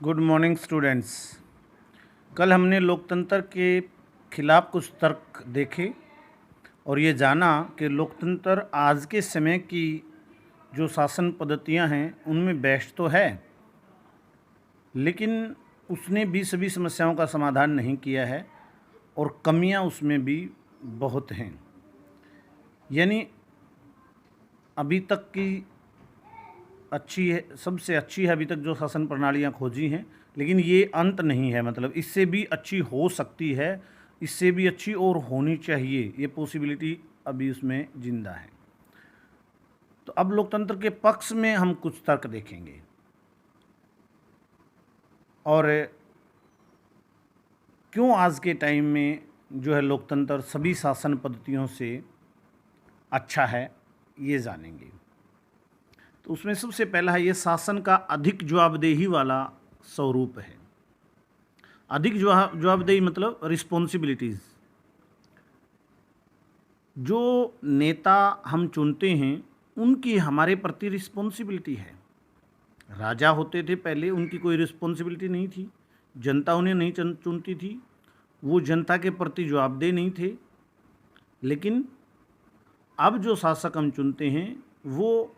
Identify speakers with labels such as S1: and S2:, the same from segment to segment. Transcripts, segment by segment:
S1: Good morning students. कल हमने लोकतंत्र के खिलाफ कुछ तर्क देखे और ये जाना कि लोकतंत्र आज के समय की जो शासन पद्धतियां हैं उनमें बेस्ट तो है, लेकिन उसने भी सभी समस्याओं का समाधान नहीं किया है और कमियां उसमें भी बहुत हैं। यानी अभी तक की अच्छी है, सबसे अच्छी है अभी तक जो शासन प्रणालियाँ खोजी हैं, लेकिन ये अंत नहीं है। मतलब इससे भी अच्छी हो सकती है, इससे भी अच्छी और होनी चाहिए, ये पॉसिबिलिटी अभी उसमें जिंदा है। तो अब लोकतंत्र के पक्ष में हम कुछ तर्क देखेंगे और क्यों आज के टाइम में जो है लोकतंत्र सभी शासन पद्धतियों से अच्छा है, ये जानेंगे। तो उसमें सबसे पहला है, ये शासन का अधिक जवाबदेही वाला स्वरूप है। अधिक जवाबदेही मतलब रिस्पॉन्सिबिलिटीज़। जो नेता हम चुनते हैं उनकी हमारे प्रति रिस्पॉन्सिबिलिटी है। राजा होते थे पहले, उनकी कोई रिस्पॉन्सिबिलिटी नहीं थी, जनता उन्हें नहीं चुनती थी, वो जनता के प्रति जवाबदेह नहीं थे। लेकिन अब जो शासक हम चुनते हैं वो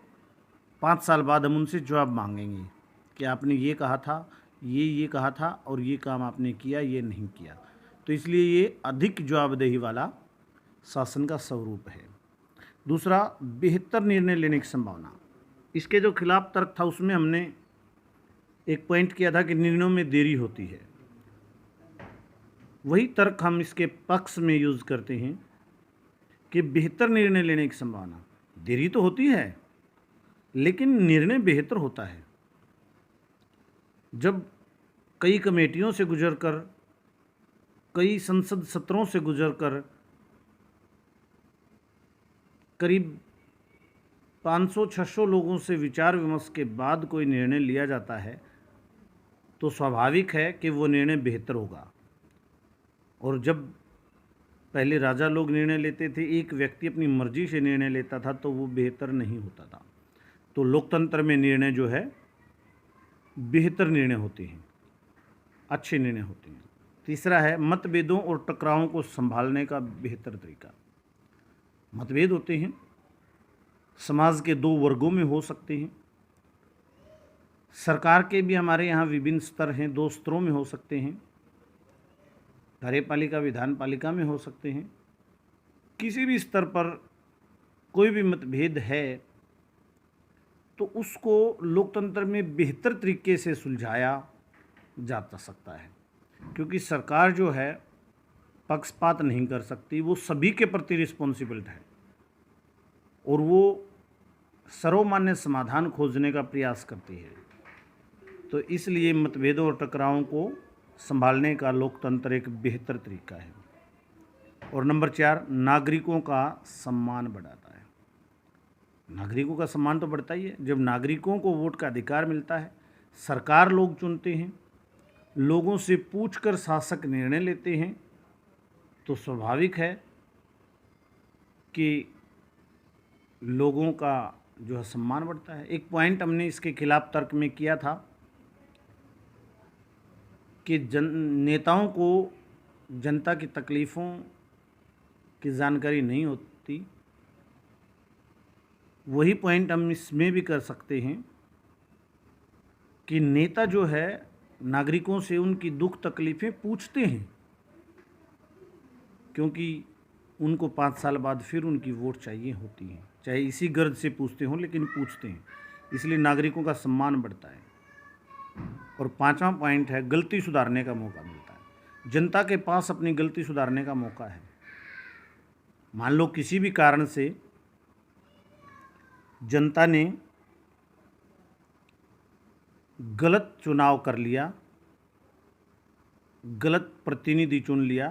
S1: 5 साल बाद हम उनसे जवाब मांगेंगे कि आपने ये कहा था, ये कहा था और ये काम आपने किया, ये नहीं किया। तो इसलिए ये अधिक जवाबदेही वाला शासन का स्वरूप है। दूसरा, बेहतर निर्णय लेने की संभावना। इसके जो खिलाफ तर्क था उसमें हमने एक पॉइंट किया था कि निर्णयों में देरी होती है। वही तर्क हम इसके पक्ष में यूज़ करते हैं कि बेहतर निर्णय लेने की संभावना। देरी तो होती है लेकिन निर्णय बेहतर होता है। जब कई कमेटियों से गुजरकर, कई संसद सत्रों से गुजरकर करीब 500-600 लोगों से विचार विमर्श के बाद कोई निर्णय लिया जाता है तो स्वाभाविक है कि वो निर्णय बेहतर होगा। और जब पहले राजा लोग निर्णय लेते थे, एक व्यक्ति अपनी मर्जी से निर्णय लेता था, तो वो बेहतर नहीं होता था। तो लोकतंत्र में निर्णय जो है बेहतर निर्णय होते हैं, अच्छे निर्णय होते हैं। तीसरा है मतभेदों और टकरावों को संभालने का बेहतर तरीका। मतभेद होते हैं, समाज के दो वर्गों में हो सकते हैं, सरकार के भी हमारे यहाँ विभिन्न स्तर हैं, 2 स्तरों में हो सकते हैं, कार्यपालिका विधान पालिका में हो सकते हैं। किसी भी स्तर पर कोई भी मतभेद है तो उसको लोकतंत्र में बेहतर तरीके से सुलझाया जा सकता है, क्योंकि सरकार जो है पक्षपात नहीं कर सकती, वो सभी के प्रति रिस्पॉन्सिबल है और वो सर्वमान्य समाधान खोजने का प्रयास करती है। तो इसलिए मतभेदों और टकरावों को संभालने का लोकतंत्र एक बेहतर तरीका है। और नंबर 4, नागरिकों का सम्मान बढ़ाता है। नागरिकों का सम्मान तो बढ़ता ही है जब नागरिकों को वोट का अधिकार मिलता है। सरकार लोग चुनते हैं, लोगों से पूछकर शासक निर्णय लेते हैं, तो स्वाभाविक है कि लोगों का जो है सम्मान बढ़ता है। एक पॉइंट हमने इसके खिलाफ तर्क में किया था कि नेताओं को जनता की तकलीफ़ों की जानकारी नहीं होती। वही पॉइंट हम इसमें भी कर सकते हैं कि नेता जो है नागरिकों से उनकी दुख तकलीफ़ें पूछते हैं, क्योंकि उनको 5 साल बाद फिर उनकी वोट चाहिए होती है, चाहे इसी गर्ज से पूछते हों, लेकिन पूछते हैं। इसलिए नागरिकों का सम्मान बढ़ता है। और 5वां पॉइंट है, गलती सुधारने का मौका मिलता है। जनता के पास अपनी गलती सुधारने का मौका है। मान लो किसी भी कारण से जनता ने गलत चुनाव कर लिया, गलत प्रतिनिधि चुन लिया,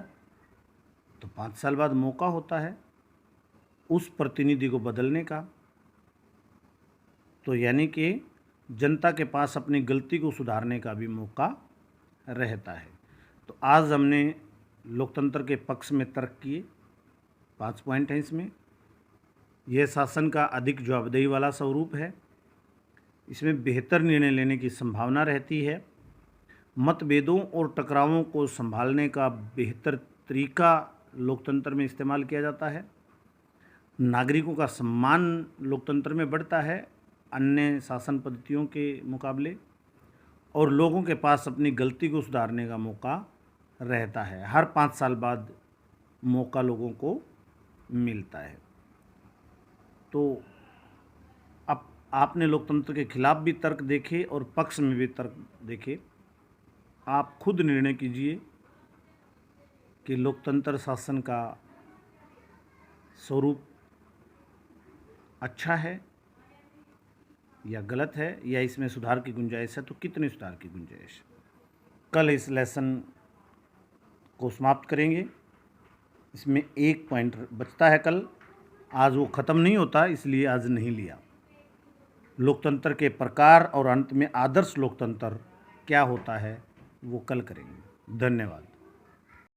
S1: तो 5 साल बाद मौका होता है उस प्रतिनिधि को बदलने का। तो यानी कि जनता के पास अपनी गलती को सुधारने का भी मौका रहता है। तो आज हमने लोकतंत्र के पक्ष में तर्क किए, 5 पॉइंट हैं इसमें। यह शासन का अधिक जवाबदेही वाला स्वरूप है, इसमें बेहतर निर्णय लेने की संभावना रहती है, मतभेदों और टकरावों को संभालने का बेहतर तरीका लोकतंत्र में इस्तेमाल किया जाता है। नागरिकों का सम्मान लोकतंत्र में बढ़ता है अन्य शासन पद्धतियों के मुकाबले, और लोगों के पास अपनी गलती को सुधारने का मौका रहता है। हर 5 साल बाद मौका लोगों को मिलता है। तो अब आपने लोकतंत्र के खिलाफ भी तर्क देखे और पक्ष में भी तर्क देखे। आप खुद निर्णय कीजिए कि लोकतंत्र शासन का स्वरूप अच्छा है या गलत है, या इसमें सुधार की गुंजाइश है तो कितने सुधार की गुंजाइश। कल इस लेसन को समाप्त करेंगे। इसमें एक पॉइंट बचता है कल, आज वो ख़त्म नहीं होता इसलिए आज नहीं लिया। लोकतंत्र के प्रकार और अंत में आदर्श लोकतंत्र क्या होता है वो कल करेंगे। धन्यवाद।